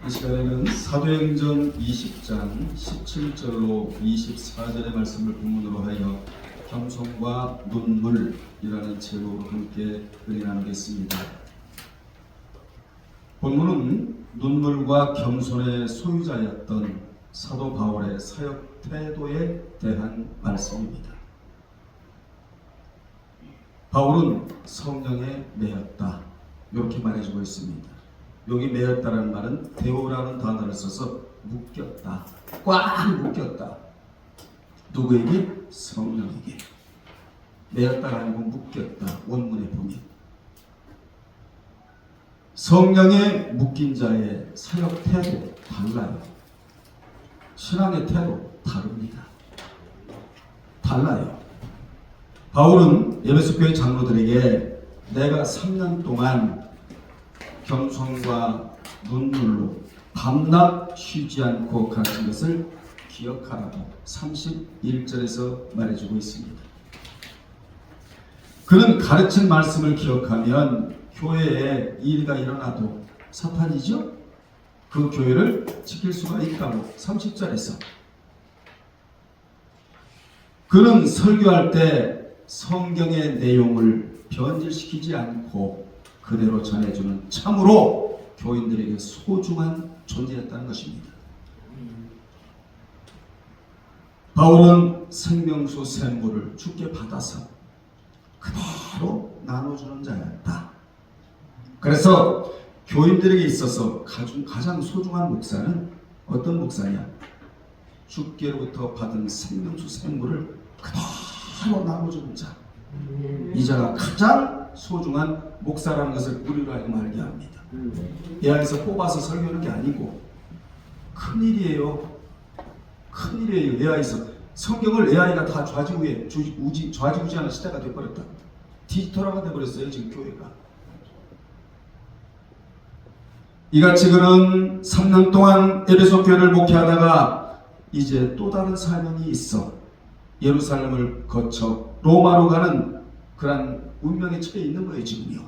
이 시간에는 사도행전 20장 17절로 24절의 말씀을 본문으로 하여 겸손과 눈물이라는 제목으로 함께 은혜 나누겠습니다. 본문은 눈물과 겸손의 소유자였던 사도 바울의 사역 태도에 대한 말씀입니다. 바울은 성령에 매였다, 이렇게 말해주고 있습니다. 여기 매였다라는 말은 데오라는 단어를 써서 묶였다, 꽉 묶였다. 누구에게? 성령에게. 매였다가 아니고 묶였다. 원문에 보면 성령에 묶인 자의 사역 태도 달라요. 신앙의 태도 다릅니다. 달라요. 바울은 에베소 교회 장로들에게 내가 3년 동안 겸손과 눈물로 밤낮 쉬지 않고 가르친 것을 기억하라고 31절에서 말해주고 있습니다. 그는 가르친 말씀을 기억하면 교회에 일가 일어나도 사탄이죠? 그 교회를 지킬 수가 있다고 30절에서. 그는 설교할 때 성경의 내용을 변질시키지 않고 그대로 전해주는 참으로 교인들에게 소중한 존재였다는 것입니다. 바울은 생명수 샘물을 주께 받아서 그대로 나눠주는 자였다. 그래서 교인들에게 있어서 가장 소중한 목사는 어떤 목사냐? 주께로부터 받은 생명수 샘물을 그대로 나눠주는 자. 이 자가 가장 소중한 목사라는 것을 우리로 하여금 알게 합니다. 예하에서 뽑아서 설교하는 게 아니고 큰일이에요. 큰일이에요. 예하에서 성경을 예하이가 다 좌지우지하는 시대가 되어버렸다. 디지털화가 되어버렸어요. 지금 교회가. 이같이 그는 3년 동안 에베소 교회를 목회하다가 이제 또 다른 사명이 있어 예루살렘을 거쳐 로마로 가는 그런 운명에 처해 있는 거예요. 지금요.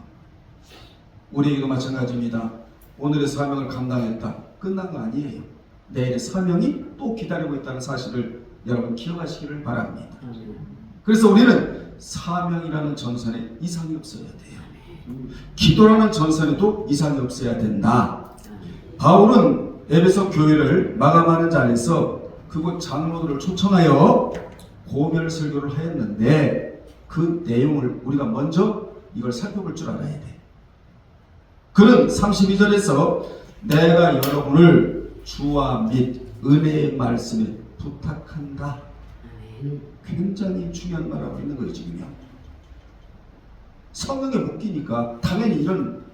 우리에게도 마찬가지입니다. 오늘의 사명을 감당했다. 끝난 거 아니에요. 내일의 사명이 또 기다리고 있다는 사실을 여러분 기억하시기를 바랍니다. 그래서 우리는 사명이라는 전선에 이상이 없어야 돼요. 기도라는 전선에도 이상이 없어야 된다. 바울은 에베소 교회를 마감하는 자리에서 그곳 장로들을 초청하여 고별 설교를 하였는데 그 내용을 우리가 먼저 이걸 살펴볼 줄 알아야 돼. 그는 32절에서 내가 여러분을 주와 및 은혜의 말씀에 부탁한다. 굉장히 중요한 말하고 있는 거예요. 지금요. 성령에 묶이니까 당연히 이런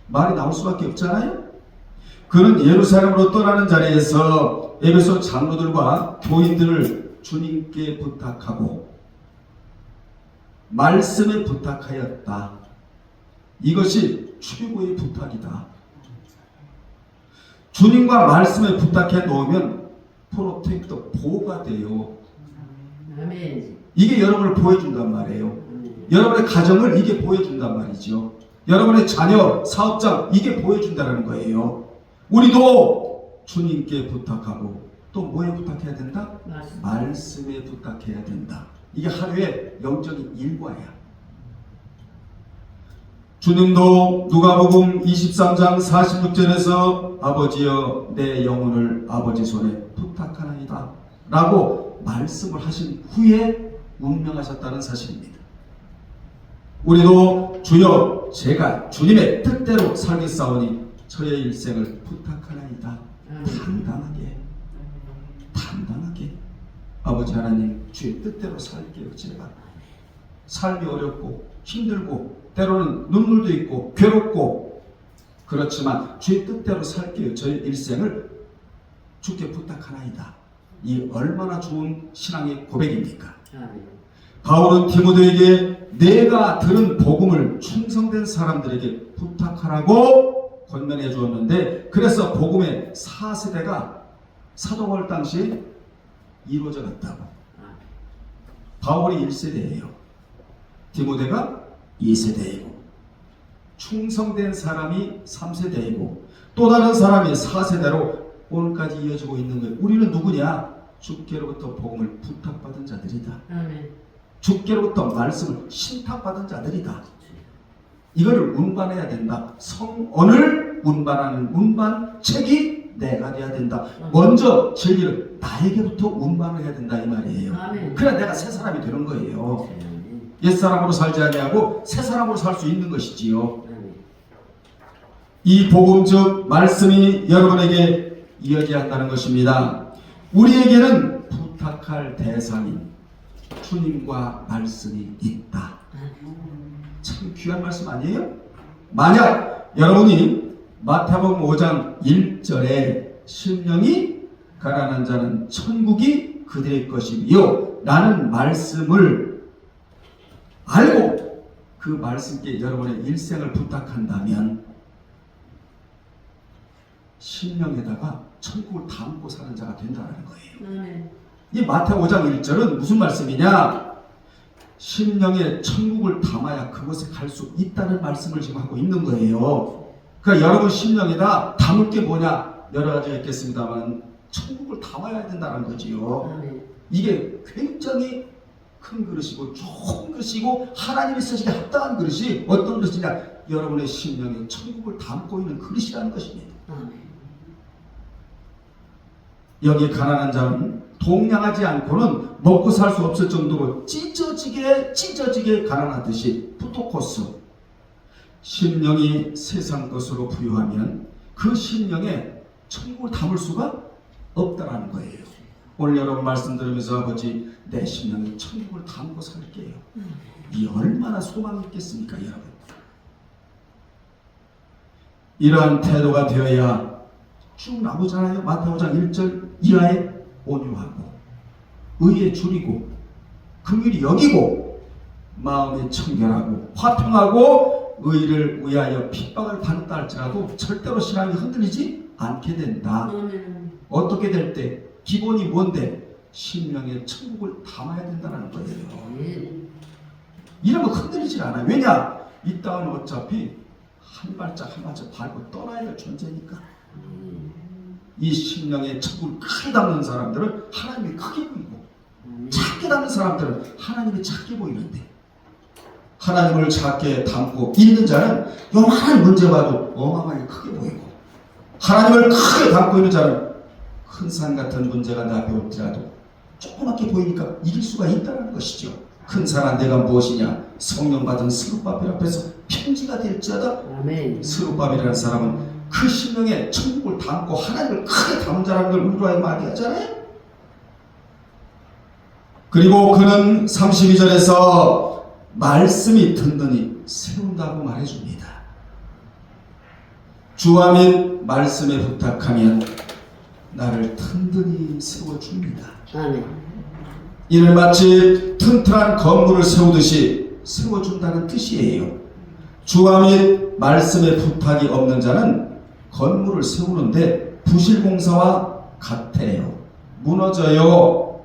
말이 나올 수밖에 없잖아요. 그는 예루살렘으로 떠나는 자리에서 에베소 장로들과 교인들을 주님께 부탁하고 말씀에 부탁하였다. 이것이 최고의 부탁이다. 주님과 말씀에 부탁해 놓으면 프로텍터 보호가 돼요. 이게 여러분을 보호해준단 말이에요. 여러분의 가정을 이게 보호해준단 말이죠. 여러분의 자녀, 사업장 이게 보호해준다는 거예요. 우리도 주님께 부탁하고 또 뭐에 부탁해야 된다? 말씀에 부탁해야 된다. 이게 하루의 영적인 일과야. 주님도 누가복음 23장 46절에서 아버지여 내 영혼을 아버지 손에 부탁하나이다 라고 말씀을 하신 후에 운명하셨다는 사실입니다. 우리도 주여 제가 주님의 뜻대로 살겠사오니 저의 일생을 부탁하나이다. 당당하게 아버지 하나님 주의 뜻대로 살게요. 제가 삶이 어렵고 힘들고 때로는 눈물도 있고 괴롭고 그렇지만 주의 뜻대로 살게요. 저의 일생을 주께 부탁하나이다. 이 얼마나 좋은 신앙의 고백입니까? 바울은 디모데에게 내가 들은 복음을 충성된 사람들에게 부탁하라고 권면해 주었는데 그래서 복음의 4세대가 사도 바울 당시에 이루어져 갔다고. 바울이 1세대예요. 디모데가 2세대이고 충성된 사람이 3세대이고 또 다른 사람이 4세대로 오늘까지 이어지고 있는 거예요. 우리는 누구냐? 주께로부터 복음을 부탁받은 자들이다. 아멘. 주께로부터 말씀을 신탁받은 자들이다. 이거를 운반해야 된다. 성언을 운반하는 운반책이 내가 돼야 된다. 먼저 진리를 나에게부터 운반을 해야 된다 이 말이에요. 아멘. 그래야 내가 새 사람이 되는 거예요. 옛사람으로 살지 아니하고 새 사람으로 살 수 있는 것이지요. 이 복음 즉 말씀이 여러분에게 이어져야 한다는 것입니다. 우리에게는 부탁할 대상인 주님과 말씀이 있다. 참 귀한 말씀 아니에요? 만약 여러분이 마태복음 5장 1절에 심령이 가난한 자는 천국이 그들의 것이요 라는 말씀을 알고 그 말씀께 여러분의 일생을 부탁한다면 심령에다가 천국을 담고 사는 자가 된다는 거예요. 이 마태 5장 1절은 무슨 말씀이냐? 심령에 천국을 담아야 그곳에 갈 수 있다는 말씀을 지금 하고 있는 거예요. 그러니까 여러분 심령에다 담을 게 뭐냐? 여러 가지가 있겠습니다만 천국을 담아야 된다는 거지요. 이게 굉장히 큰 그릇이고 좋은 그릇이고 하나님이 쓰시기에 합당한 그릇이 어떤 그릇이냐? 여러분의 심령에 천국을 담고 있는 그릇이라는 것입니다. 여기 가난한 자는 동량하지 않고는 먹고 살 수 없을 정도로 찢어지게 가난하듯이 푸토코스 심령이 세상 것으로 부유하면 그 심령에 천국을 담을 수가 없다라는 거예요. 오늘 여러분 말씀 들으면서 아버지 내 심령에 천국을 담고 살게요. 이 얼마나 소망이 있겠습니까 여러분. 이러한 태도가 되어야 쭉 나오잖아요. 마태복음 1절 이하에 온유하고 의에 줄이고 긍휼히 여기고 마음이 청결하고 화평하고 의를 위하여 핍박을 받는다 할지라도 절대로 신앙이 흔들리지 않게 된다. 어떻게 될 때? 기본이 뭔데? 심령에 천국을 담아야 된다는 거예요. 이러면 흔들리지 않아요. 왜냐? 이 땅은 어차피 한 발짝 한 발짝 밟고 떠나야 될 존재니까. 이 심령에 천국을 크게 담는 사람들은 하나님이 크게 보이고 작게 담는 사람들은 하나님이 작게 보이는데 하나님을 작게 담고 있는 자는 요만한 문제 봐도 어마어마하게 크게 보이고 하나님을 크게 담고 있는 자는 큰 산 같은 문제가 내 앞에 올지라도 조그맣게 보이니까 이길 수가 있다는 것이죠. 큰 산한 데가 무엇이냐? 성령 받은 스룹바벨 앞에서 평지가 될지어다. 스룹바벨이라는 사람은 그 심령에 천국을 담고 하나님을 크게 담은 자라는 걸 우리로 말하게 하잖아요. 그리고 그는 32절에서 말씀이 든든히 세운다고 말해줍니다. 주와 및 말씀에 부탁하면 나를 든든히 세워줍니다. 이를 마치 튼튼한 건물을 세우듯이 세워준다는 뜻이에요. 주와 및 말씀에 부탁이 없는 자는 건물을 세우는데 부실공사와 같아요. 무너져요.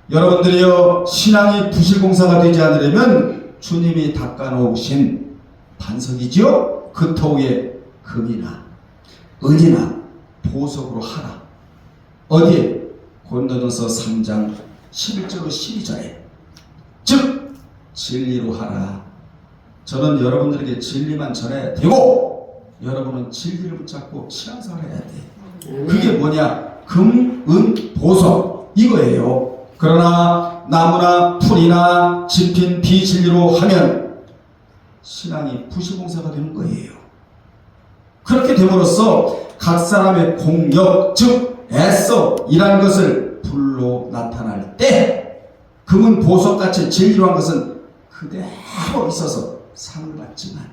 여러분들이요 신앙이 부실공사가 되지 않으려면 주님이 닦아놓으신 반석이지요. 그 터위에 금이나 은이나 보석으로 하라. 어디에? 고린도전서 3장 11절로 12절에 즉 진리로 하라. 저는 여러분들에게 진리만 전해야 되고 여러분은 진리를 붙잡고 신앙생활을 해야 돼. 그게 뭐냐? 금, 은, 보석 이거예요. 그러나 나무나 풀이나 집힌 비진리로 하면 신앙이 부실공사가 되는 거예요. 그렇게 됨으로써 각 사람의 공력 즉 애써 일한 것을 불로 나타날 때 금은 보석같이 진리로 한 것은 그대로 있어서 상을 받지만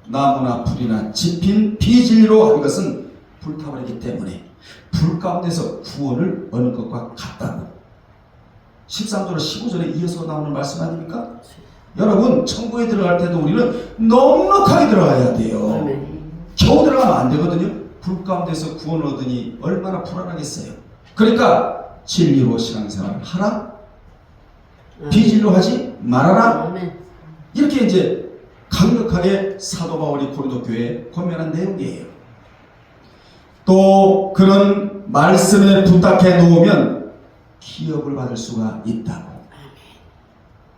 나무나 풀이나 집힌 비진리로 한 것은 불타버리기 때문에 불 가운데서 구원을 얻는 것과 같다고 13절로 15절에 이어서 나오는 말씀 아닙니까? 여러분 천국에 들어갈 때도 우리는 넉넉하게 들어가야 돼요. 겨우 들어가면 안 되거든요. 불 가운데서 구원을 얻으니 얼마나 불안하겠어요. 그러니까 진리로 신앙생활을 하라. 비진리로 하지 말아라. 이렇게 이제 강력하게 사도 바울이 고린도 교회에 권면한 내용이에요. 또 그런 말씀에 부탁해 놓으면 기업을 받을 수가 있다고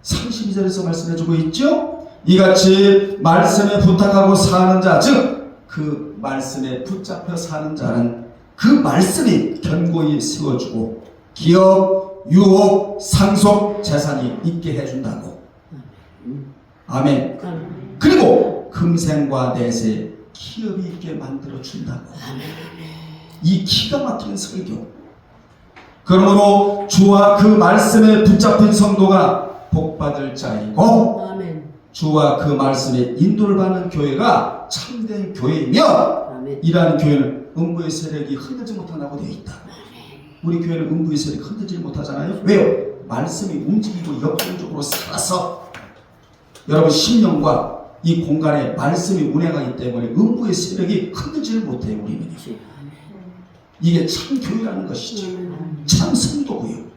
32절에서 말씀해주고 있죠. 이같이 말씀에 부탁하고 사는 자, 즉 그 말씀에 붙잡혀 사는 자는 그 말씀이 견고히 세워주고 기업, 유업, 상속, 재산이 있게 해준다고. 아멘. 그리고 금생과 내세 기업이 있게 만들어준다고. 이 기가 막힌 설교. 그러므로 주와 그 말씀에 붙잡힌 성도가 복받을 자이고 아멘. 주와 그 말씀에 인도를 받는 교회가 참된 교회이며 아멘. 이러한 교회는 음부의 세력이 흔들지 못한다고 되어 있다. 우리 교회는 음부의 세력이 흔들지 못하잖아요. 왜요? 말씀이 움직이고 역동적으로 살아서 여러분 심령과 이 공간에 말씀이 운행하기 때문에 음부의 세력이 흔들지를 못해요. 우리는 이게 참 교회라는 것이죠. 참 성도고요.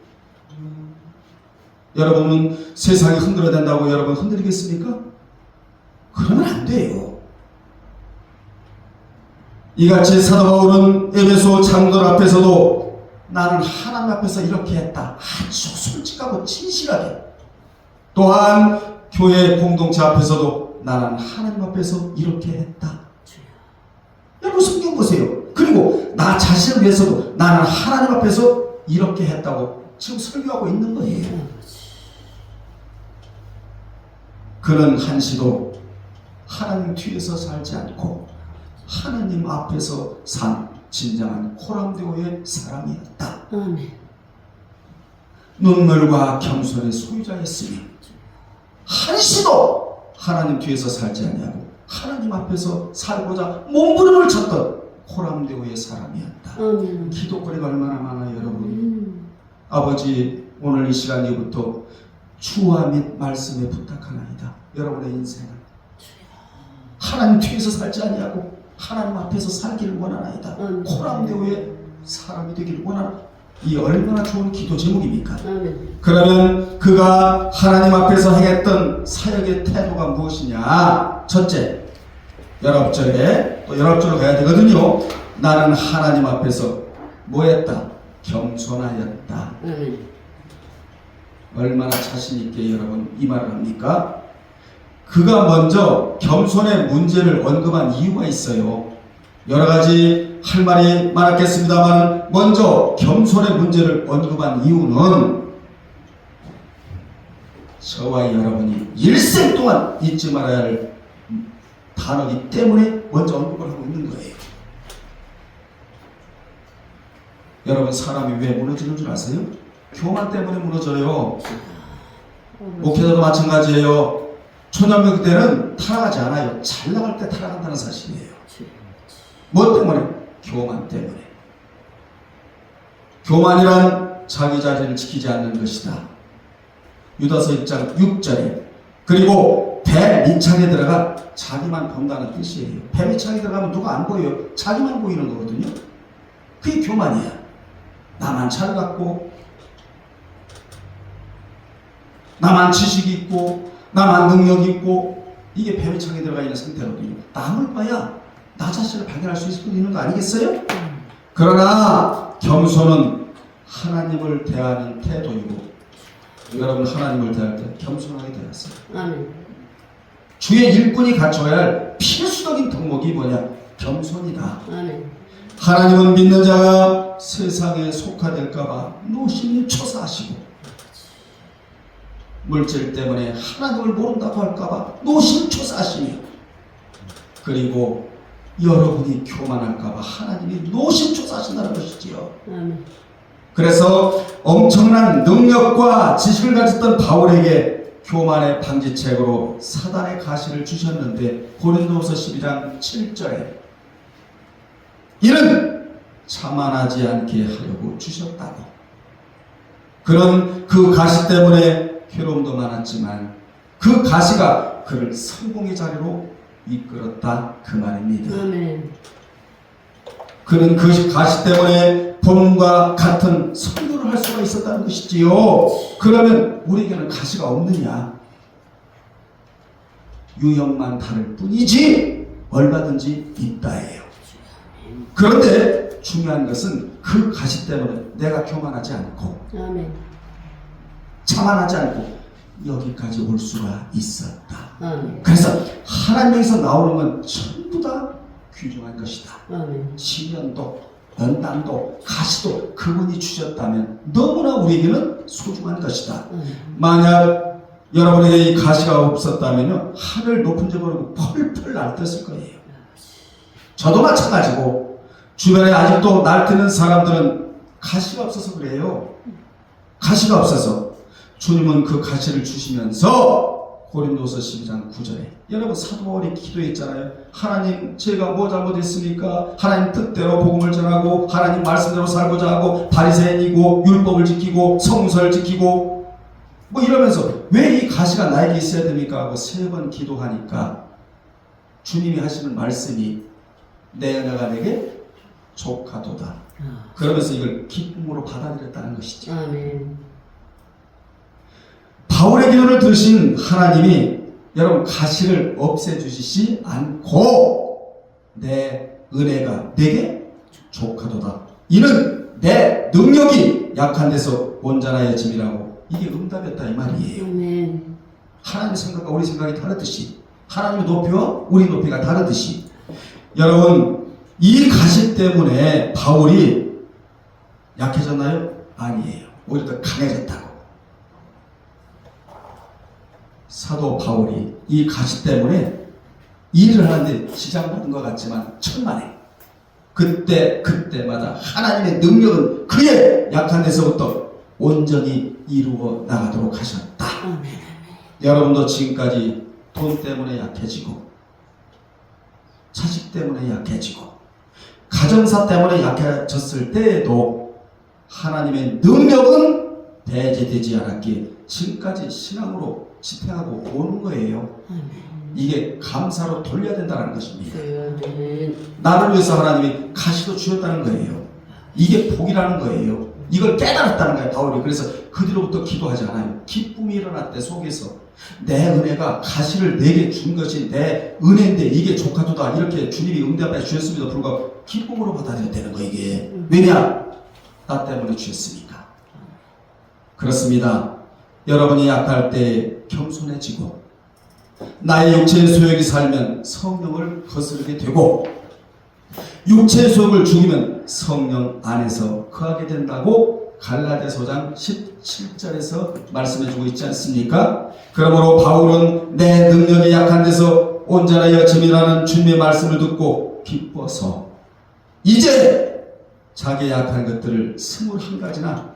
여러분은 세상이 흔들어댄다고 여러분 흔들리겠습니까? 그러면 안 돼요. 이같이 사도 바울은 에베소 장로들 앞에서도 나는 하나님 앞에서 이렇게 했다. 아주 솔직하고 진실하게. 또한 교회 공동체 앞에서도 나는 하나님 앞에서 이렇게 했다. 여러분 성경 보세요. 그리고 나 자신을 위해서도 나는 하나님 앞에서 이렇게 했다고 지금 설교하고 있는 거예요. 그는 한시도 하나님 뒤에서 살지 않고 하나님 앞에서 산 진정한 코람데오의 사람이었다. 눈물과 겸손의 소유자였으며 한시도 하나님 뒤에서 살지 아니하고 하나님 앞에서 살고자 몸부림을 쳤던 코람데오의 사람이었다. 기도거리가 얼마나 많아요, 여러분. 아버지, 오늘 이 시간 이후부터 주와 및 말씀에 부탁하나이다. 여러분의 인생은 하나님 뒤에서 살지 아니하고 하나님 앞에서 살기를 원하나이다. 코람데오의 사람이 되기를 원하나. 이 얼마나 좋은 기도 제목입니까? 그러면 그가 하나님 앞에서 행했던 사역의 태도가 무엇이냐? 첫째, 19절에 또 19절로 가야 되거든요. 나는 하나님 앞에서 뭐 했다? 겸손하였다. 얼마나 자신있게 여러분 이 말을 합니까? 그가 먼저 겸손의 문제를 언급한 이유가 있어요. 여러가지 할 말이 많았겠습니다만 먼저 겸손의 문제를 언급한 이유는 저와 여러분이 일생 동안 잊지 말아야 할 단어이기 때문에 먼저 언급을 하고 있는 거예요. 여러분 사람이 왜 무너지는 줄 아세요? 교만 때문에 무너져요. 목회자도 마찬가지예요. 초년교 때는 타락하지 않아요. 잘 나갈 때 타락한다는 사실이에요. 뭐 때문에? 교만 때문에. 교만이란 자기 자리를 지키지 않는 것이다. 유다서 1장 6절에 그리고 배 밑창에 들어가 자기만 본다는 뜻이에요. 배 밑창에 들어가면 누가 안 보여요. 자기만 보이는 거거든요. 그게 교만이야. 나만 잘 갖고 나만 지식이 있고 나만 능력이 있고 이게 배 밑창에 들어가 있는 상태거든요. 남을 봐야 나 자신을 발견할 수 있는 거 아니겠어요? 그러나 겸손은 하나님을 대하는 태도이고 여러분 하나님을 대할 때 겸손하게 대하세요. 주의 일꾼이 갖춰야 할 필수적인 덕목이 뭐냐? 겸손이다. 하나님은 믿는 자가 세상에 속화될까봐 노심히 초사하시고 물질 때문에 하나님을 모른다고 할까봐 노심초사하시며 그리고 여러분이 교만할까봐 하나님이 노심초사하신다는 것이지요. 그래서 엄청난 능력과 지식을 가졌던 바울에게 교만의 방지책으로 사단의 가시를 주셨는데 고린도후서 12장 7절에 이는 자만하지 않게 하려고 주셨다고. 그런 그 가시 때문에 괴로움도 많았지만 그 가시가 그를 성공의 자리로 이끌었다 그 말입니다. 그는 그 가시 때문에 본문과 같은 선교를 할 수가 있었다는 것이지요. 그러면 우리에게는 가시가 없느냐? 유형만 다를 뿐이지 얼마든지 있다예요. 그런데 중요한 것은 그 가시 때문에 내가 교만하지 않고 아멘. 자만하지 않고 여기까지 올 수가 있었다. 아멘. 그래서 하나님에서 나오는 건 전부 다 귀중한 것이다. 아멘. 시련도 연단도 가시도 그분이 주셨다면 너무나 우리에게는 소중한 것이다. 만약 여러분에게 이 가시가 없었다면요 하늘 높은 줄 모르고 펄펄 날뛰었을 거예요. 저도 마찬가지고 주변에 아직도 날뛰는 사람들은 가시가 없어서 그래요. 가시가 없어서 주님은 그 가시를 주시면서 고린도서 12장 9절에 여러분 사도 바울이 기도했잖아요. 하나님 제가 뭐 잘못했습니까? 하나님 뜻대로 복음을 전하고 하나님 말씀대로 살고자 하고 바리새인이고 율법을 지키고 성서를 지키고 뭐 이러면서 왜 이 가시가 나에게 있어야 됩니까? 하고 3번 기도하니까 주님이 하시는 말씀이 내 은혜가 내게 족하도다. 그러면서 이걸 기쁨으로 받아들였다는 것이죠. 아멘. 바울의 기도를 들으신 하나님이 여러분 가시를 없애주시지 않고 내 은혜가 내게 족하도다. 이는 내 능력이 약한 데서 온전하여짐이라고 이게 응답이었다 이 말이에요. 아멘. 하나님 생각과 우리 생각이 다르듯이 하나님의 높이와 우리 높이가 다르듯이 여러분 이 가시 때문에 바울이 약해졌나요? 아니에요. 오히려 더 강해졌다고. 사도 바울이 이 가시 때문에 일을 하는데 지장받은 것 같지만 천만에 그때마다 하나님의 능력은 그의 약한 데서부터 온전히 이루어 나가도록 하셨다. 여러분도 지금까지 돈 때문에 약해지고 자식 때문에 약해지고 가정사 때문에 약해졌을 때에도 하나님의 능력은 배제되지 않았기에 지금까지 신앙으로 지탱하고 오는 거예요. 이게 감사로 돌려야 된다는 것입니다. 나를 위해서 하나님이 가시도 주셨다는 거예요. 이게 복이라는 거예요. 이걸 깨달았다는 거예요, 바울이. 그래서 그 뒤로부터 기도하지 않아요. 기쁨이 일어났대, 속에서. 내 은혜가 가시를 내게 준 것이 내 은혜인데 이게 조카도다. 이렇게 주님이 응답해 주셨음에도 불구하고 기쁨으로 받아들여야 되는 거예요, 이게. 왜냐? 나 때문에 주셨으니까. 그렇습니다. 여러분이 약할 때 겸손해지고 나의 육체의 소욕이 살면 성령을 거스르게 되고 육체의 소욕을 죽이면 성령 안에서 거하게 된다고 갈라디아서장 17절에서 말씀해주고 있지 않습니까? 그러므로 바울은 내 능력이 약한 데서 온전하여짐이라는 주님의 말씀을 듣고 기뻐서 이제 자기의 약한 것들을 21가지나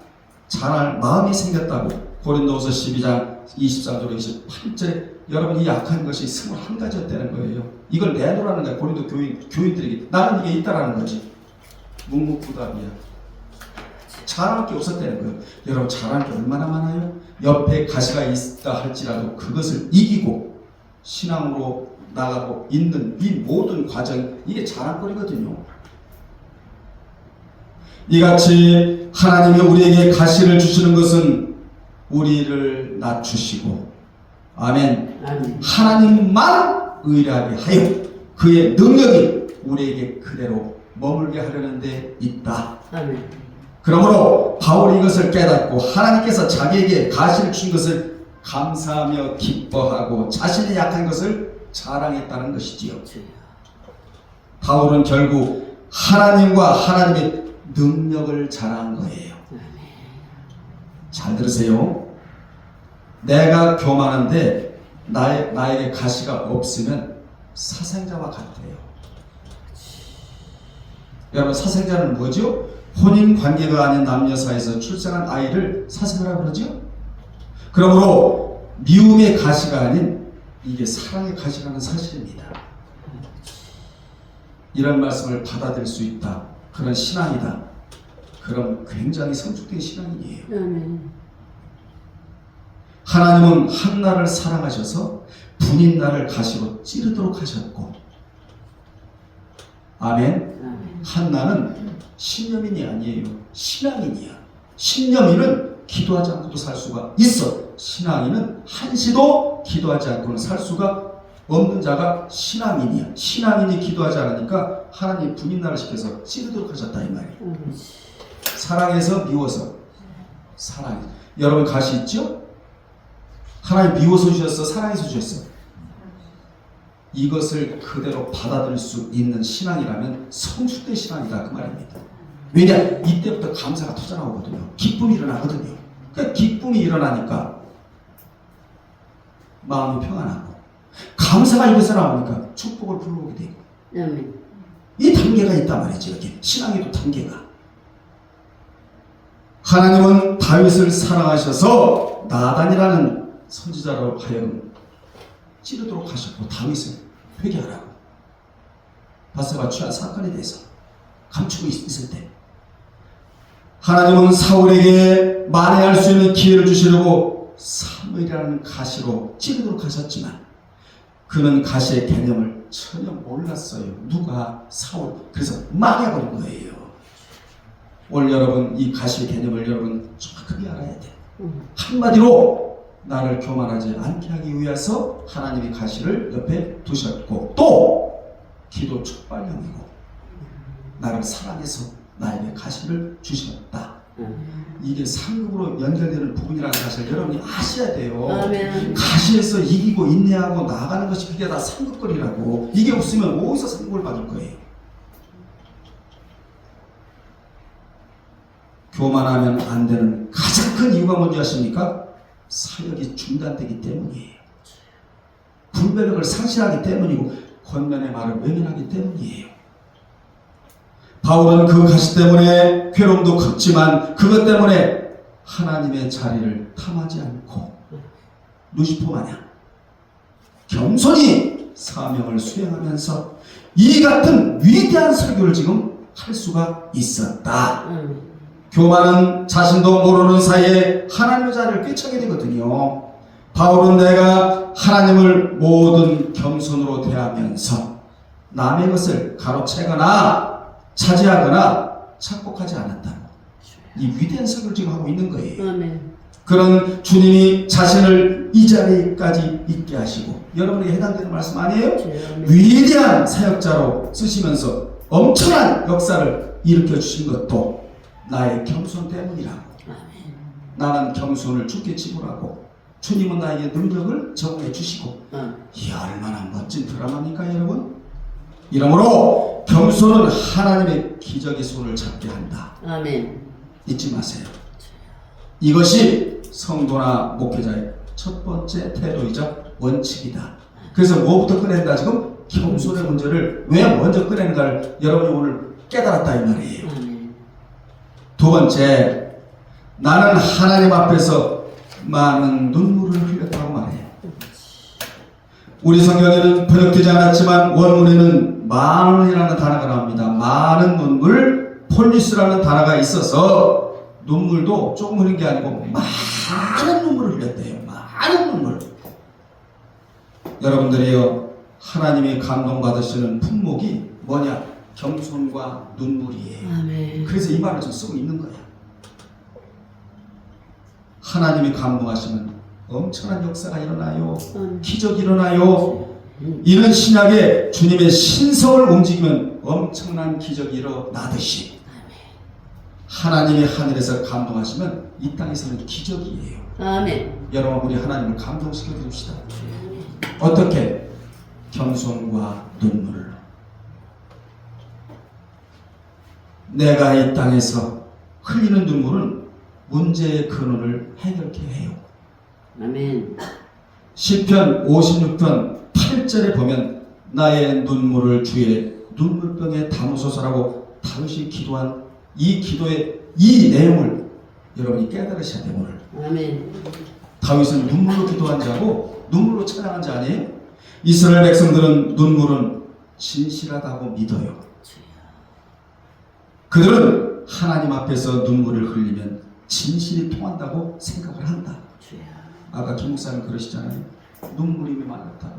잘할 마음이 생겼다고 고린도후서 12장 23절 28절에 여러분 이 약한 것이 21가지였다는 거예요. 이걸 내놓으라는 거예요. 고린도 교인들에게. 나는 이게 있다라는 거지. 묵묵부답이야. 잘할 게 없었다는 거예요. 여러분 잘할 게 얼마나 많아요? 옆에 가시가 있다 할지라도 그것을 이기고 신앙으로 나가고 있는 이 모든 과정 이게 자랑거리거든요. 이같이 하나님이 우리에게 가시를 주시는 것은 우리를 낮추시고 아멘. 아멘. 하나님만 의뢰하게 하여 그의 능력이 우리에게 그대로 머물게 하려는 데 있다. 아멘. 그러므로 바울이 이것을 깨닫고 하나님께서 자기에게 가시를 준 것을 감사하며 기뻐하고 자신의 약한 것을 자랑했다는 것이지요. 바울은 결국 하나님과 하나님의 능력을 자랑한 거예요. 잘 들으세요. 내가 교만한데 나에게 가시가 없으면 사생자와 같아요. 여러분 사생자는 뭐죠? 혼인 관계가 아닌 남녀 사이에서 출생한 아이를 사생자라고 그러죠? 그러므로 미움의 가시가 아닌 이게 사랑의 가시라는 사실입니다. 이런 말씀을 받아들일 수 있다. 그런 신앙이다. 그럼 굉장히 성숙된 신앙이에요. 하나님은 한나를 사랑하셔서 분인나를 가시로 찌르도록 하셨고 아멘. 한나는 신념인이 아니에요. 신앙인이야. 신념인은 기도하지 않고도 살 수가 있어. 신앙인은 한시도 기도하지 않고는 살 수가 없는 자가 신앙인이야. 신앙인이 기도하지 않으니까 하나님 분인날을 시켜서 찌르도록 하셨다 이 말이에요. 사랑해서 미워서. 사랑. 여러분 가시 있죠? 하나님 미워서 주셨어? 사랑해서 주셨어? 이것을 그대로 받아들일 수 있는 신앙이라면 성숙된 신앙이다 그 말입니다. 왜냐? 이때부터 감사가 터져나오거든요. 기쁨이 일어나거든요. 그러니까 기쁨이 일어나니까 마음이 평안하고 감사가 입에서 나오니까 축복을 불러오게 되고 이 단계가 있단 말이죠. 이렇게 신앙에도 단계가. 하나님은 다윗을 사랑하셔서 나단이라는 선지자로 하여금 찌르도록 하셨고 다윗을 회개하라고. 바세바가 취한 사건에 대해서 감추고 있을 때 하나님은 사울에게 만회할 수 있는 기회를 주시려고 사무엘이라는 가시로 찌르도록 하셨지만 그는 가시의 개념을 전혀 몰랐어요. 누가? 사울. 그래서 망해버린 거예요. 오늘 여러분 이 가시의 개념을 여러분 정확하게 알아야 돼. 한마디로 나를 교만하지 않게 하기 위해서 하나님이 가시를 옆에 두셨고 또 기도 촉발형이고 나를 사랑해서 나에게 가시를 주셨다. 이게 상급으로 연결되는 부분이라는 사실을 여러분이 아셔야 돼요. 아멘. 가시에서 이기고 인내하고 나아가는 것이 그게 다 상급거리라고. 이게 없으면 어디서 상급을 받을 거예요. 교만하면 안 되는 가장 큰 이유가 뭔지 아십니까? 사역이 중단되기 때문이에요. 분별력을 상실하기 때문이고 권면의 말을 외면하기 때문이에요. 바울은 그 가시 때문에 괴로움도 컸지만 그것 때문에 하나님의 자리를 탐하지 않고 루시퍼 마냥 겸손히 사명을 수행하면서 이 같은 위대한 설교를 지금 할 수가 있었다. 교만은 자신도 모르는 사이에 하나님의 자리를 꿰차게 되거든요. 바울은 내가 하나님을 모든 겸손으로 대하면서 남의 것을 가로채거나 차지하거나 착복하지 않았다고. 이 위대한 설교를 지금 하고 있는 거예요. 아멘. 그런 주님이 자신을 이 자리까지 있게 하시고 여러분에게 해당되는 말씀 아니에요? 아멘. 위대한 사역자로 쓰시면서 엄청난 역사를 일으켜 주신 것도 나의 겸손 때문이라고. 나는 겸손을 주께 지불하고 주님은 나에게 능력을 제공해 주시고. 이야 얼마나 멋진 드라마입니까 여러분? 이러므로 겸손은 하나님의 기적의 손을 잡게 한다. 아멘. 잊지 마세요. 이것이 성도나 목회자의 첫 번째 태도이자 원칙이다. 그래서 뭐부터 꺼낸다? 지금 겸손의 문제를 왜 먼저 꺼내는가를 여러분이 오늘 깨달았다 이 말이에요. 두 번째, 나는 하나님 앞에서 많은 눈물을 흘렸다고 말해요. 우리 성경에는 번역되지 않았지만 원문에는 많은이라는 단어가 나옵니다. 많은 눈물, 폴리스라는 단어가 있어서 눈물도 조금 흘린 게 아니고 많은 눈물을 흘렸대요. 많은 눈물. 여러분들이요, 하나님이 감동받으시는 품목이 뭐냐? 겸손과 눈물이에요. 아멘. 그래서 이 말을 좀 쓰고 있는 거야. 하나님이 감동하시면 엄청난 역사가 일어나요. 기적이 일어나요. 이런 신약에 주님의 신성을 움직이면 엄청난 기적이 일어나듯이 하나님이 하늘에서 감동하시면 이 땅에서는 기적이에요. 아멘. 여러분 우리 하나님을 감동시켜 줍시다. 어떻게? 겸손과 눈물로. 내가 이 땅에서 흘리는 눈물은 문제의 근원을 해결케 해요. 아멘. 시편 56편 8절에 보면 나의 눈물을 주의 눈물병에 담으소서라고 다윗이 기도한 이 기도의 이 내용을 여러분이 깨달으셔야 돼요. 오늘 아멘. 다윗은 눈물로 기도한 자고 눈물로 찬양한 자 아니에요? 이스라엘 백성들은 눈물은 진실하다고 믿어요. 그들은 하나님 앞에서 눈물을 흘리면 진실이 통한다고 생각을 한다. 아까 김 목사님 그러시잖아요. 눈물이 많았다.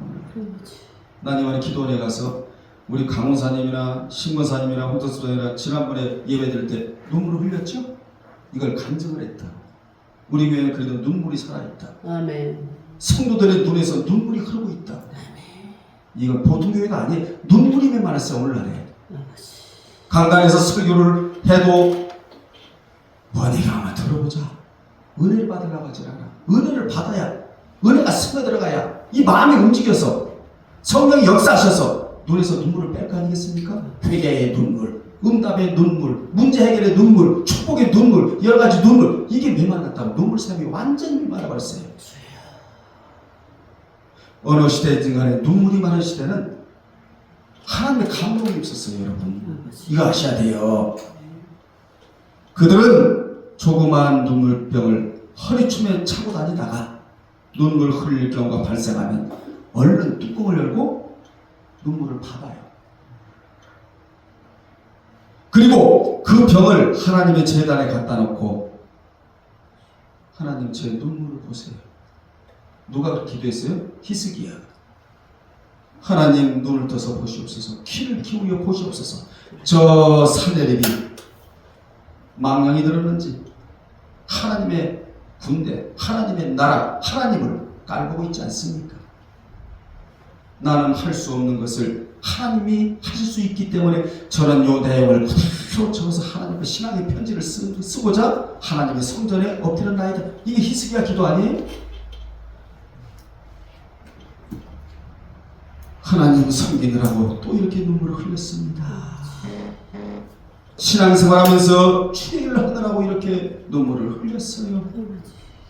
난 이번에 기도원에 가서 우리 강원사님이나 신권사님이나 홍덕수장이나 지난번에 예배드릴 때 눈물을 흘렸죠? 이걸 간증을 했다. 우리 교회는 그래도 눈물이 살아있다. 아멘. 성도들의 눈에서 눈물이 흐르고 있다. 이건 보통 교회가 아니에요. 눈물이 메말랐어요. 오늘날에 아버지. 강단에서 설교를 해도 네가 한번 들어보자. 은혜를 받으려고 하지 않아. 은혜를 받아야, 은혜가 스며들어가야 이 마음이 움직여서 성령이 역사하셔서 눈에서 눈물을 뺄 거 아니겠습니까? 회개의 눈물, 응답의 눈물, 문제 해결의 눈물, 축복의 눈물, 여러 가지 눈물. 이게 메말랐다고 눈물샘이 완전히 메말라버렸어요. 어느 시대든 간에 눈물이 많은 시대는 하나님의 감동이 없었어요. 여러분 이거 아셔야 돼요. 그들은 조그마한 눈물병을 허리춤에 차고 다니다가 눈물 흘릴 경우가 발생하면 얼른 뚜껑을 열고 눈물을 받아요. 그리고 그 병을 하나님의 제단에 갖다 놓고 하나님 제 눈물을 보세요. 누가 기도했어요? 히스기야. 하나님 눈을 떠서 보시옵소서. 귀를 기울여 보시옵소서. 저 산내립이 망령이 들었는지 하나님의 군대, 하나님의 나라, 하나님을 깔보고 있지 않습니까? 나는 할 수 없는 것을 하나님이 하실 수 있기 때문에 저는 요 내용을 그대로 적어서 하나님의 신앙의 편지를 쓰고자 하나님의 성전에 엎드렸나이다. 이게 히스기야 기도 아니에요? 하나님 섬기느라고 또 이렇게 눈물을 흘렸습니다. 신앙생활하면서 추리를 하느라고 이렇게 눈물을 흘렸어요.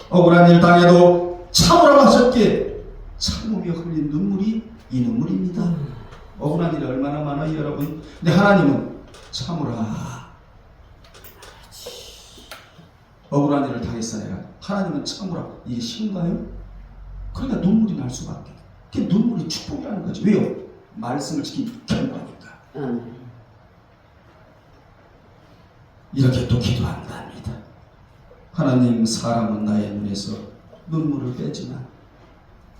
억울한 일 당해도 참으라고 하셨기에 참으며 흘린 눈물이 이 눈물입니다. 억울한 일이 얼마나 많아요 여러분. 근데 하나님은 참으라. 억울한 일을 당했어 내가. 하나님은 참으라. 이게 쉬운가요? 그러니까 눈물이 날 수밖에. 그게 눈물이 축복이라는 거죠. 왜요? 말씀을 지킨 결과니까. 이렇게 또 기도한답니다. 하나님, 사람은 나의 눈에서 눈물을 빼지만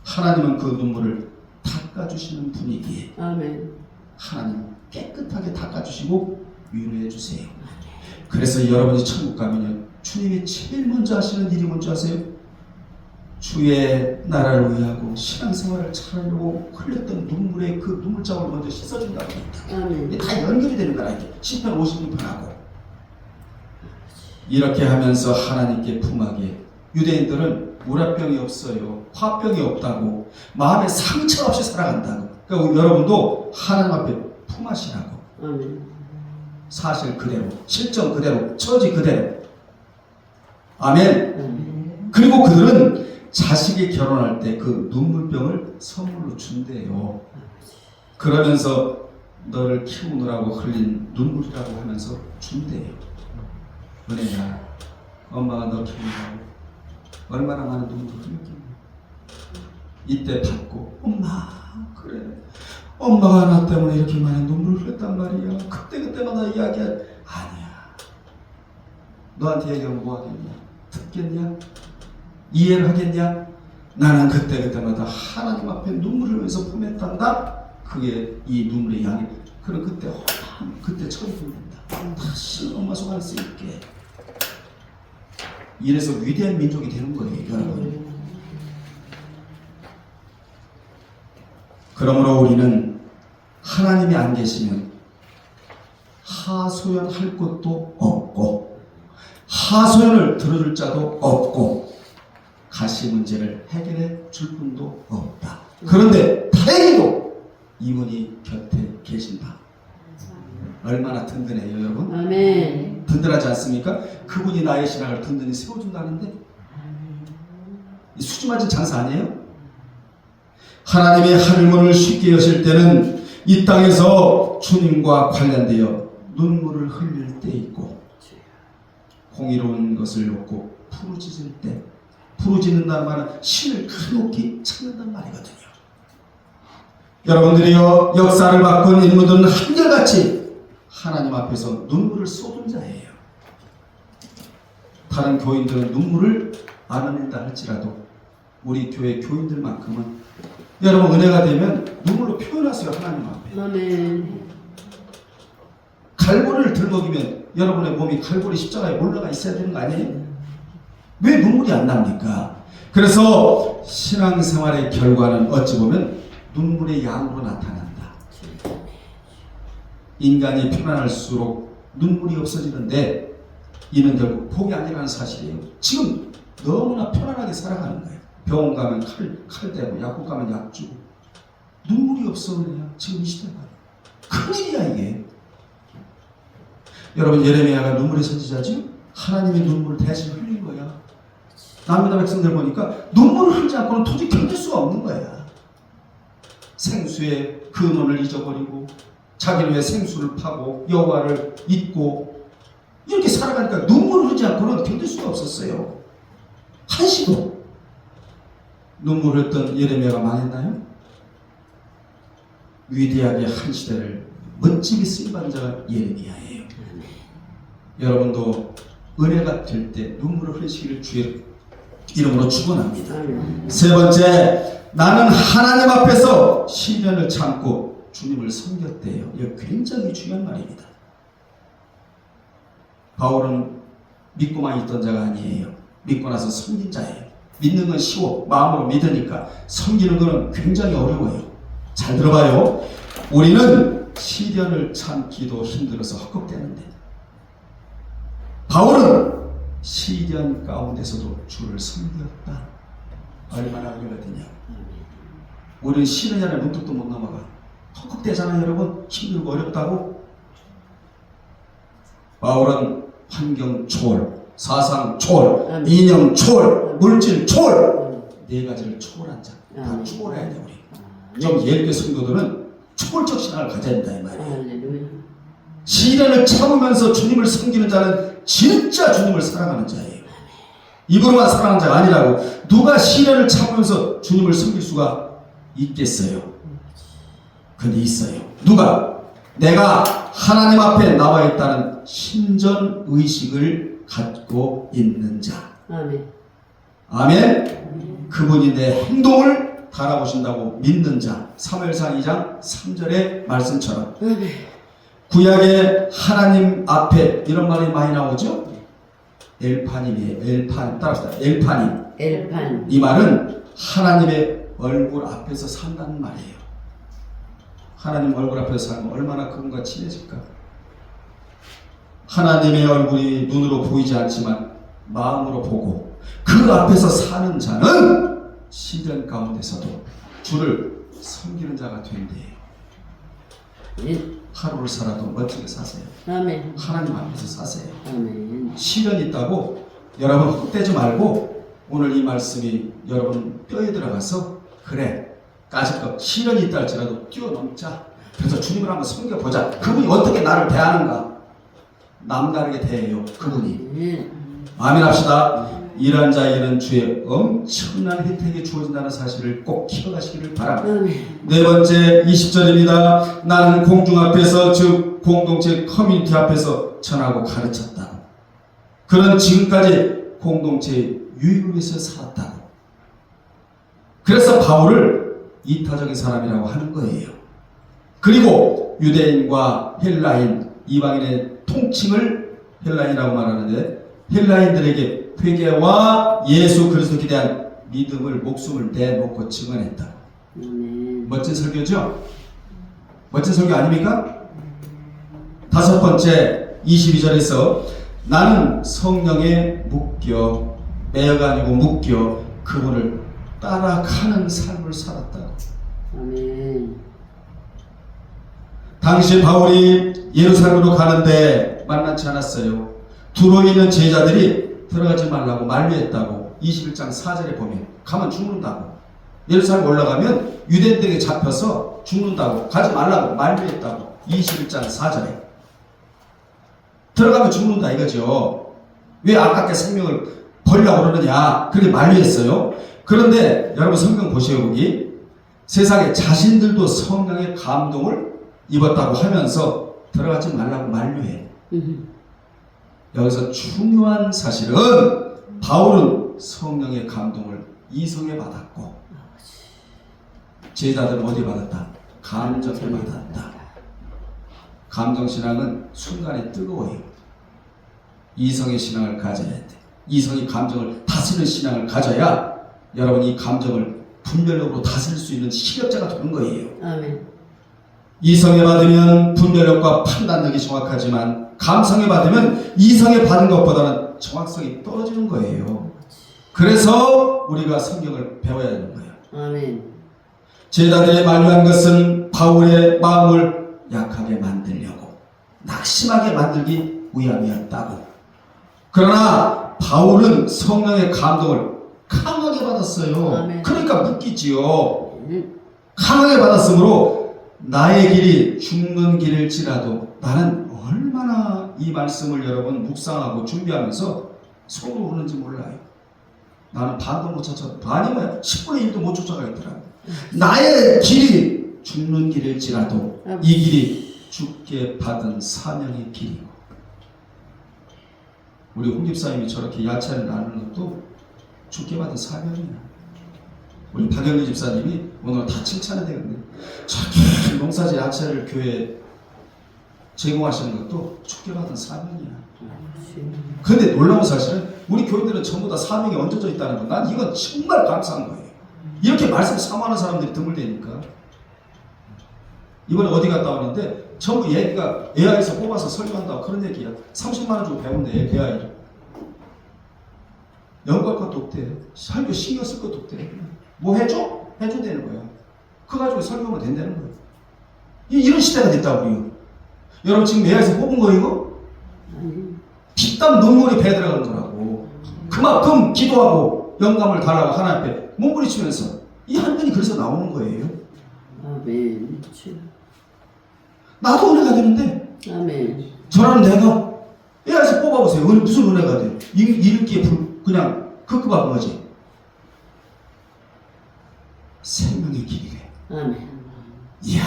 하나님은 그 눈물을 닦아주시는 분이기에 아멘. 하나님 깨끗하게 닦아주시고 위로해 주세요. 그래서 여러분이 천국 가면요, 주님이 제일 먼저 하시는 일이 뭔지 아세요? 주의 나라를 위하고 신앙생활을 차리려고 흘렸던 눈물의 그 눈물자국을 먼저 씻어준다고 합니다. 이게 다 연결이 되는 거라. 이게 10편 56편하고 이렇게 하면서 하나님께 품하게. 유대인들은 우라병이 없어요, 화병이 없다고, 마음에 상처 없이 살아간다고. 그러니까 여러분도 하나님 앞에 품하시라고. 사실 그대로, 실정 그대로, 처지 그대로. 아멘. 그리고 그들은 자식이 결혼할 때 그 눈물병을 선물로 준대요. 그러면서 너를 키우느라고 흘린 눈물이라고 하면서 준대요. 은혜야, 엄마가 너 키우느라고 얼마나 많은 눈물을 흘렸겠냐. 이때 받고, 엄마 그래, 엄마가 나 때문에 이렇게 많은 눈물을 흘렸단 말이야. 그때마다 이야기야. 아니야, 너한테 얘기하면 뭐 하겠냐? 듣겠냐? 이해를 하겠냐? 나는 그때마다 하나님 앞에 눈물을 흘리면서 품했단다. 그게 이 눈물의 양이. 그럼 그때 처리된다. 다시 엄마 속 안에 쓰일게. 이래서 위대한 민족이 되는 거예요, 여러분. 그러므로 우리는 하나님이 안 계시면 하소연할 것도 없고 하소연을 들어줄 자도 없고 가시 문제를 해결해 줄 분도 없다. 그런데 다행히도 이분이 곁에 계신다. 얼마나 든든해요, 여러분? 아멘. 든든하지 않습니까? 그분이 나의 신앙을 든든히 세워준다는데 이 수줍어진 장사 아니에요? 하나님의 하늘문을 쉽게 여실 때는 이 땅에서 주님과 관련되어 눈물을 흘릴 때 있고, 공의로운 것을 놓고 부르짖을 때, 부르짖는다는 말은 신을 간혹히 찾는다는 말이거든요. 여러분들이요, 역사를 바꾼 인물들은 한결같이 하나님 앞에서 눈물을 쏟은 자예요. 다른 교인들은 눈물을 안 흘린다 할지라도 우리 교회 교인들만큼은 여러분 은혜가 되면 눈물로 표현하세요. 하나님 앞에. 아멘. 갈고리를 들먹이면 여러분의 몸이 갈고리 십자가에 올라가 있어야 되는 거 아니에요? 왜 눈물이 안 납니까? 그래서 신앙생활의 결과는 어찌 보면 눈물의 양으로 나타난다. 인간이 편안할수록 눈물이 없어지는데 이는 결국 복이 아니라는 사실이에요. 지금 너무나 편안하게 살아가는 거예요. 병원 가면 칼 대고 약국 가면 약 주고 눈물이 없어 그냥 지금 이 시대가 큰일이야 이게. 여러분 예레미야가 눈물의 선지자죠? 하나님의 눈물을 대신 흘린 거야. 남유다 백성들 보니까 눈물을 흘리지 않고는 도저히 견딜 수가 없는 거야. 생수의 근원을 잊어버리고 자기를 위해 생수를 파고 여호와를 잊고 이렇게 살아가니까 눈물을 흘리지 않고는 견딜 수가 없었어요. 한시도. 눈물을 흘렸던 예레미야가 망했나요? 위대하게 한 시대를 멋지게 쓰임받은 자가 예레미야예요. 여러분도 은혜가 될 때 눈물을 흘리시기를 주의 이름으로 축원합니다. 세 번째, 나는 하나님 앞에서 시련을 참고 주님을 섬겼대요. 이거 굉장히 중요한 말입니다. 바울은 믿고만 있던 자가 아니에요. 믿고 나서 섬긴 자예요. 믿는 건 쉬워. 마음으로 믿으니까 섬기는 건 굉장히 어려워요. 잘 들어봐요. 우리는 시련을 참기도 힘들어서 헛걱대는데 바울은 시련 가운데서도 주를 섬겼다. 얼마나 은혜가 되냐. 우리는 시련이 아니라 문득도 못 넘어가. 헛걱대잖아요 여러분. 힘들고 어렵다고. 바울은 환경 초월, 사상 초월, 이념 초월, 물질 초월, 네 가지를 초월한 자. 다 초월해야 돼 우리. 좀 예일교 성도들은 초월적 신앙을 가져야 된다 이 말이에요. 시련을 참으면서 주님을 섬기는 자는 진짜 주님을 사랑하는 자예요. 입으로만 사랑하는 자가 아니라고. 누가 시련을 참으면서 주님을 섬길 수가 있겠어요? 근데 있어요. 누가? 내가 하나님 앞에 나와 있다는 신전 의식을 갖고 있는 자. 아멘. 아멘. 그분이 내 행동을 달아보신다고 믿는 자. 사무엘상 2장 3절의 말씀처럼. 구약의 하나님 앞에 이런 말이 많이 나오죠. 엘파님이에요. 엘판 따라합시다. 엘파님. 엘판. 이 말은 하나님의 얼굴 앞에서 산다는 말이에요. 하나님 얼굴 앞에서 살면 얼마나 그분과 친해질까? 하나님의 얼굴이 눈으로 보이지 않지만 마음으로 보고 그 앞에서 사는 자는 시련 가운데서도 주를 섬기는 자가 된대요. 하루를 살아도 멋지게 사세요. 아멘. 하나님 앞에서 사세요. 아멘. 시련이 있다고 여러분 헛되지 말고 오늘 이 말씀이 여러분 뼈에 들어가서 그래 까짓것 시련이 있다 할지라도 뛰어넘자. 그래서 주님을 한번 섬겨보자. 그분이 어떻게 나를 대하는가 남다르게 대해요. 그분이. 아멘 합시다. 일한 자에게는 주의 엄청난 혜택이 주어진다는 사실을 꼭 기억하시기를 바랍니다. 네 번째 20절입니다. 나는 공중 앞에서 즉 공동체 커뮤니티 앞에서 전하고 가르쳤다. 그는 지금까지 공동체의 유익을 위해서 살았다고. 그래서 바울을 이타적인 사람이라고 하는 거예요. 그리고 유대인과 헬라인, 이방인의 통칭을 헬라인이라고 말하는데 헬라인들에게 회개와 예수 그리스도에 대한 믿음을 목숨을 내놓고 증언했다. 멋진 설교죠? 멋진 설교 아닙니까? 다섯 번째 22절에서 나는 성령에 묶여 매여가 아니고 묶여 그분을 따라가는 삶을 살았다. 아멘. 당시 바울이 예루살렘으로 가는데 만나지 않았어요. 두로 있는 제자들이 들어가지 말라고 만류했다고 21장 4절에 보면 가면 죽는다고. 예루살렘 올라가면 유대인들에게 잡혀서 죽는다고 가지 말라고 만류했다고 21장 4절에. 들어가면 죽는다 이거죠. 왜 아깝게 생명을 버리려고 그러느냐 그렇게 만류했어요. 그런데 여러분 성경 보세요. 거기 세상에 자신들도 성령의 감동을 입었다고 하면서 들어가지 말라고 만류해. 여기서 중요한 사실은 바울은 성령의 감동을 이성에 받았고 제자들은 어디 받았다? 감정에 받았다. 감정신앙은 순간에 뜨거워요. 이성의 신앙을 가져야 돼. 이성이 감정을 다스리는 신앙을 가져야 여러분 이 감정을 분별력으로 다스릴 수 있는 실력자가 되는 거예요. 아멘. 이성에 받으면 분별력과 판단력이 정확하지만 감성에 받으면 이성에 받은 것보다는 정확성이 떨어지는 거예요. 그래서 우리가 성경을 배워야 되는 거예요. 아멘. 제자들이 만류한 것은 바울의 마음을 약하게 만들려고, 낙심하게 만들기 위함이었다고. 그러나 바울은 성령의 감동을 강하게 받았어요. 아멘. 그러니까 묶이지요. 강하게 받았으므로 나의 길이 죽는 길일지라도 나는 얼마나 이 말씀을 여러분 묵상하고 준비하면서 속으로 오는지 몰라요. 나는 반도 못 쫓아, 반이 뭐야? 10분의 1도 못 쫓아가겠더라. 나의 길이 죽는 길일지라도 이 길이 죽게 받은 사명의 길이고. 우리 홍 집사님이 저렇게 야채를 나누는 것도 죽게 받은 사명이야. 우리 박영리 집사님이 오늘 다 칭찬해야 되겠네. 저렇게 농사지 야채를 교회에 제공하시는 것도 죽게 받은 사명이야. 근데 놀라운 사실은 우리 교인들은 전부 다 사명이 얹어져 있다는 거. 난 이건 정말 감사한 거예요. 이렇게 말씀 사모하는 사람들이 드물대니까. 이번에 어디 갔다 왔는데 전부 얘기가 AI에서 뽑아서 설교한다고 그런 얘기야. 30만 원 주고 배운대 AI를. 연구할 것도 없대. 설교 신경 쓸 것도 없대. 뭐 해줘? 해준다는 거야. 그거 가지고 설교하면 된다는 거야. 이런 시대가 됐다고 우리. 여러분 지금 AI에서 뽑은 거 이거? 피땀 눈물이 배에 들어가는 거라고. 그만큼 기도하고 영감을 달라고 하나님 앞에 몸부리치면서 이 한 편이 그래서 나오는 거예요. 아멘. 나도 은혜가 되는데 아멘. 저라는 내가 AI에서 뽑아보세요. 무슨 은혜가 돼? 읽기에 그냥 급급한 거지. 생명의 길이래. 아멘. 이야,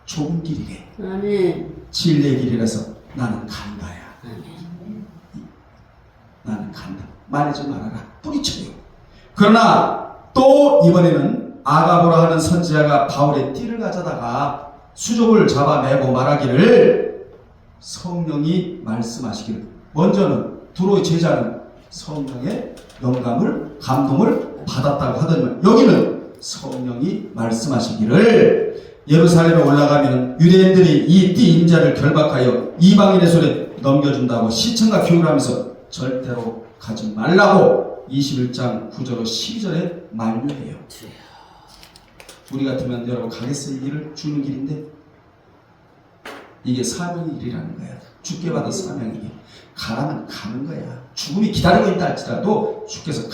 좁은 길이래. 아멘. 진리의 길이라서 나는 간다야. 아멘. 나는 간다. 말하지 말아라. 뿌리쳐요. 그러나 또 이번에는 아가보라 하는 선지자가 바울의 띠를 가져다가 수족을 잡아내고 말하기를 성령이 말씀하시기를. 먼저는 두로의 제자는 성령의 영감을 감동을 받았다고 하더니만 여기는 성령이 말씀하시기를 예루살렘에 올라가면 유대인들이 이 띠 임자를 결박하여 이방인의 손에 넘겨준다고 시청과 교육을 하면서 절대로 가지 말라고 21장 9절로 12절에 만류해요. 우리 같으면 여러분 가겠어요? 이 길을 주는 길인데 이게 사명의 길이라는 거야. 죽게 받은 사명의 길. 가라면 가는 거야. 죽음이 기다리고 있다 할지라도 주께서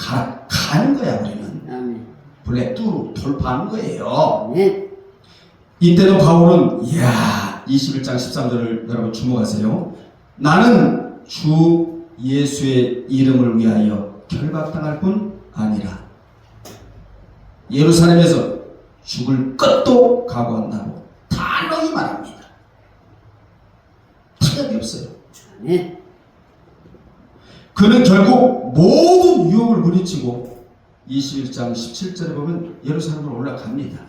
가는 거야. 우리는 아멘. 블랙두로 돌파하는 거예요. 아멘. 이때도 바울은 이야 21장 13절을 여러분 주목하세요. 나는 주 예수의 이름을 위하여 결박당할 뿐 아니라 예루살렘에서 죽을 것도 각오한다고 단호히 말합니다. 타협이 없어요. 아멘. 그는 결국 모든 유혹을 물리치고 21장 17절에 보면 예루살렘으로 올라갑니다.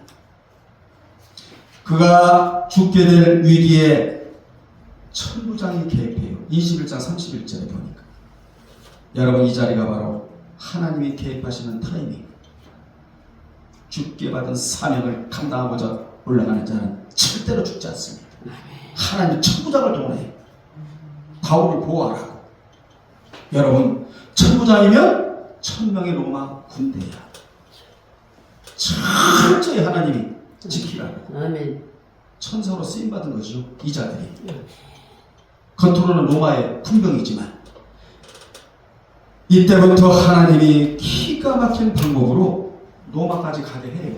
그가 죽게 될 위기에 천부장이 개입해요. 21장 31절에 보니까. 여러분 이 자리가 바로 하나님이 개입하시는 타이밍. 죽게 받은 사명을 감당하고자 올라가는 자는 절대로 죽지 않습니다. 하나님 천부장을 동원해 바울을 보호하라고. 여러분 천부장이면 1000명의 로마 군대야. 철저히 하나님이 지키라고. 아멘. 천사로 쓰임받은 거죠. 이 자들이. 겉으로는 로마의 군병이지만 이때부터 하나님이 기가 막힌 방법으로 로마까지 가게 해요.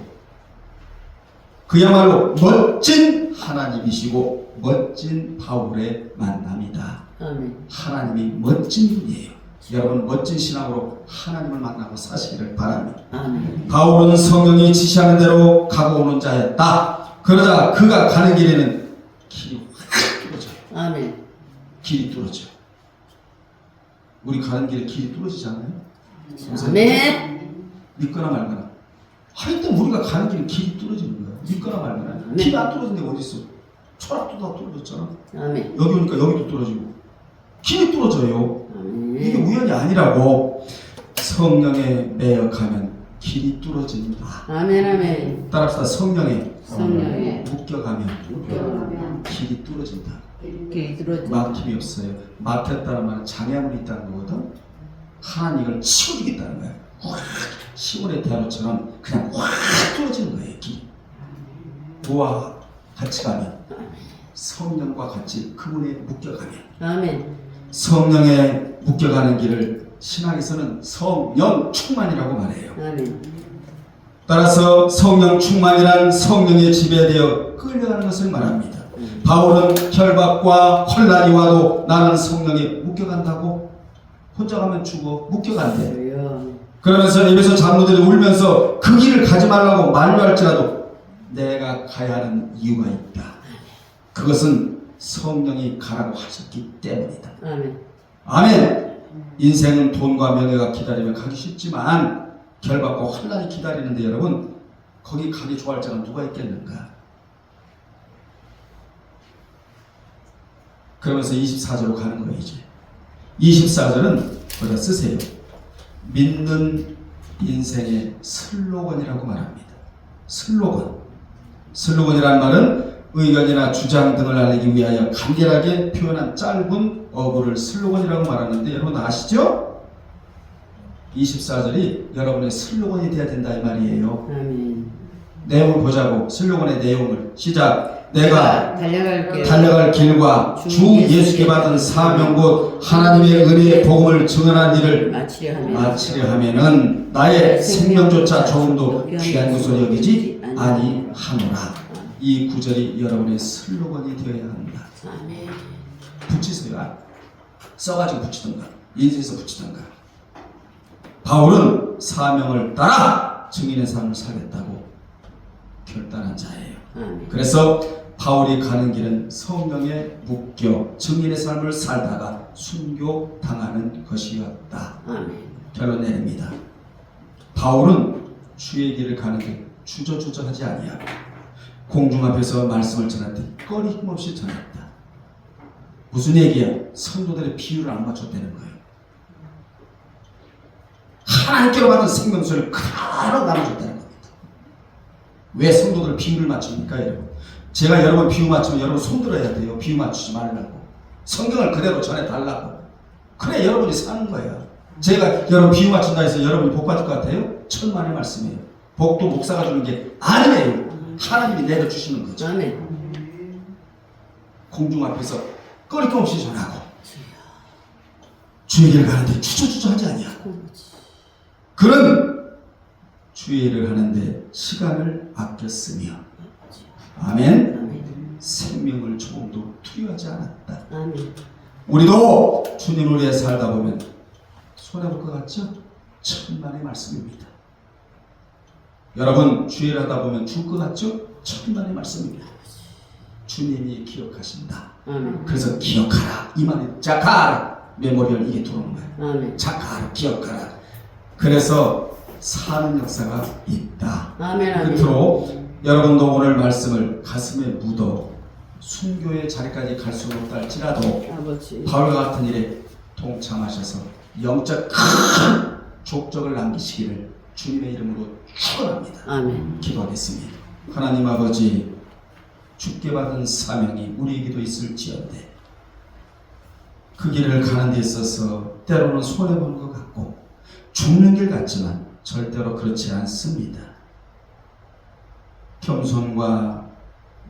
그야말로 멋진 하나님이시고 멋진 바울의 만남이다. 아멘. 하나님이 멋진 분이에요. 여러분 멋진 신앙으로 하나님을 만나고 사시기를 바랍니다. 아멘. 바울은 성령이 지시하는 대로 가고 오는 자였다. 그러자 그가 가는 길에는 길이 확 뚫어져요. 아멘. 길이 뚫어져요. 우리 가는 길에 길이 뚫어지지 않아요? 아멘. 믿거나 말거나. 하여튼 우리가 가는 길에 길이 뚫어지는 거야. 믿거나 말거나. 길이 안 뚫어진 데가 어디 있어? 철학도 다 뚫어졌잖아. 아멘. 여기 오니까 여기도 뚫어지고. 길이 뚫어져요. 아멘. 이게 우연이 아니라고. 성령에 매역하면 길이 길이 뚫어진다. 아멘. 아멘. 따라합시다. 성령에 성령에 묶여가면 묶여가면 길이 뚫어진다. 길이 뚫어진다. 막힘이 없어요. 막혔다는 말은 장애물이 있다는 거거든. 하나님 이걸 치워주겠다는 거야. 확 시골의 대로처럼 그냥 확 뚫어지는 거예요. 길이. 부와 같이 가면 성령과 같이 그분에 묶여가면 아멘. 성령에 묶여가는 길을 신학에서는 성령 충만이라고 말해요. 아멘. 따라서 성령 충만이란 성령에 지배되어 끌려가는 것을 말합니다. 바울은 결박과 혼란이 와도 나는 성령에 묶여간다고. 혼자 가면 죽어. 묶여간대. 주여. 그러면서 에베소 장로들이 울면서 그 길을 가지 말라고 만류할지라도 내가 가야 하는 이유가 있다. 그것은 성령이 가라고 하셨기 때문이다. 아멘. 아멘. 인생은 돈과 명예가 기다리면 가기 쉽지만 결박과 환난이 기다리는데 여러분 거기 가기 좋아할 자가 누가 있겠는가? 그러면서 24절로 가는 거예요. 이제 24절은 거기다 쓰세요. 믿는 인생의 슬로건이라고 말합니다. 슬로건이라는 말은 의견이나 주장 등을 알리기 위하여 간결하게 표현한 짧은 어구를 슬로건이라고 말하는데 여러분 아시죠? 24절이 여러분의 슬로건이 돼야 된다 이 말이에요. 아멘. 내용을 보자고. 슬로건의 내용을 시작. 내가 달려갈 길과 주 예수께 받은 사명 곧 하나님의 은혜의 복음을 증언한 일을 마치려 하면은 나의 생명조차 조금도 귀한 것으로 여기지 아니하노라. 이 구절이 여러분의 슬로건이 되어야 한다. 아멘. 붙이세요. 써가지고 붙이던가 인쇄해서 붙이던가. 바울은 사명을 따라 증인의 삶을 살겠다고 결단한 자예요. 아멘. 그래서 바울이 가는 길은 성령에 묶여 증인의 삶을 살다가 순교당하는 것이었다. 아멘. 결론 내립니다. 바울은 주의 길을 가는데 주저주저하지 아니하고 공중 앞에서 말씀을 전할 때 꺼리 힘없이 전했다. 무슨 얘기야? 성도들의 비유를 안 맞췄다는 거예요. 하나님께로 받은 생명수를 그대로 나눠줬다는 겁니다. 왜 성도들 비유를 맞춥니까 여러분? 제가 여러분 비유 맞추면 여러분 손들어야 돼요. 비유 맞추지 말라고. 성경을 그대로 전해달라고. 그래 여러분이 사는 거야. 제가 여러분 비유 맞춘다 해서 여러분이 복 받을 것 같아요? 천만의 말씀이에요. 복도 목사가 주는 게 아니에요. 하나님이 내려주시는 거죠. 아멘. 공중 앞에서 꺼리낌 없이 전하고 주의 길을 가는데 주저주저하지 아니하고 그런 주의 일을 하는데 시간을 아꼈으며 아멘. 생명을 조금도 투여하지 않았다. 아멘. 우리도 주님을 위해 살다 보면 손해볼 것 같죠? 천만의 말씀입니다. 여러분 주의 일 하다 보면 죽을 것 같죠? 천만의 말씀입니다. 주님이 기억하신다. 아멘. 그래서 기억하라 이 말이 자카라 메모리얼 이게 들어오는 거예요. 아멘. 자카라 기억하라. 그래서 사는 역사가 있다. 아멘. 아멘. 끝으로 여러분도 오늘 말씀을 가슴에 묻어 순교의 자리까지 갈 수는 없다 할지라도 아버지. 바울과 같은 일에 동참하셔서 영적 큰 족적을 남기시기를 주님의 이름으로 축원합니다. 아멘. 기도하겠습니다. 하나님 아버지 주께 받은 사명이 우리에게도 있을지언데 그 길을 가는 데 있어서 때로는 손해보는 것 같고 죽는 길 같지만 절대로 그렇지 않습니다. 겸손과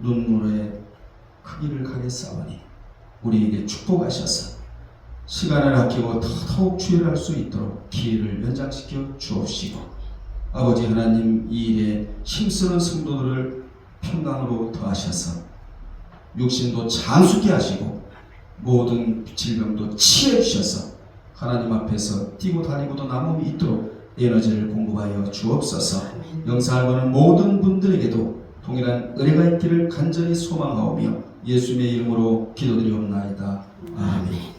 눈물의 그 길을 가겠사오니 우리에게 축복하셔서 시간을 아끼고 더더욱 주의를 할 수 있도록 기회를 연장시켜 주옵시고 아버지 하나님 이 일에 힘쓰는 성도들을 평강으로 더하셔서 육신도 장수케 하시고 모든 질병도 치해 주셔서 하나님 앞에서 뛰고 다니고도 남음이 있도록 에너지를 공급하여 주옵소서. 영상을 보는 모든 분들에게도 동일한 은혜가 있기를 간절히 소망하오며 예수님의 이름으로 기도드리옵나이다. 아멘.